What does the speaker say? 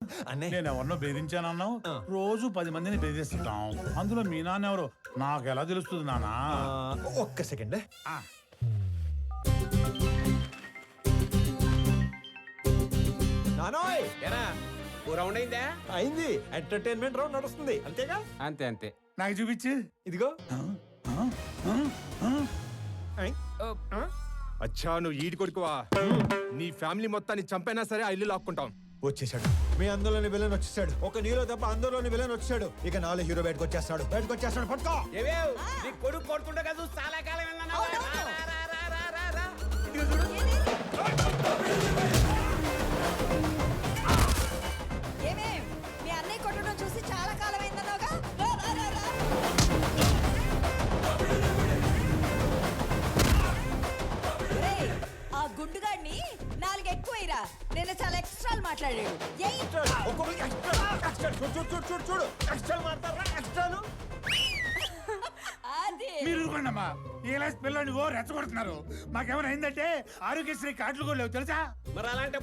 అన్నయ్య నేను ఎవరినో బెదిరించానన్నావు. రోజు 10 మందిని బెదిరిస్తుంటాం. అందులో మీ నాన్న ఎవరు నాకు ఎలా తెలుస్తుంది నానా? ఒక్క సెకండ్. నానోయ్ ఏరా ఓ రౌండ్ అయిందా? అయింది. ఎంటర్టైన్మెంట్ రౌండ్ నడుస్తుంది అంతేగా? అంతే అంతే. నాకు చూపించు. ఇదిగో. అచ్చా నువ్వు ఈడి కొడుకువా? నీ ఫ్యామిలీ మొత్తాన్ని చంపైనా సరే ఆ ఇల్లు లాక్కుంటాం. వచ్చేసాడు. మీ అందులోని విలన్ వచ్చేసాడు. ఒక నీలో తప్ప అందులోని విలన్ వచ్చాడు. ఇక నాలో హీరో బయటకు వచ్చేస్తాడు. పట్టుకో. ఏవేవ్ నీ కొడుకు కొడుతుండే కదా చాలా కాలం వెళ్ళాను. ఇదిగో చూడు. ఏమేం మీ అన్నయ్య కొట్టడం చూసి చాలా కాలం అయిందన్నావుగా. రా, రా, రా, రా. ఒరేయ్, ఆ గుండుగాడిని 4 ఎక్కువైరా. నేను చాలా ఎక్స్ట్రాలు మాట్లాడాడు. ఏయ్, ఒక్కొక్కరికి ఎక్స్ట్రా. చూడు. ఎక్స్ట్రా మాట్లాడరా ఎక్స్ట్రాలు. అది మీరు ఊరుకోండమ్మా. ఈ క్లాస్ పిల్లల్ని రెచ్చగొడుతున్నారు. మాకేమైనా అయిందంటే ఆరోగ్యశ్రీ కార్డులు కూడా లేవు తెలుసా? మరి అలాంటి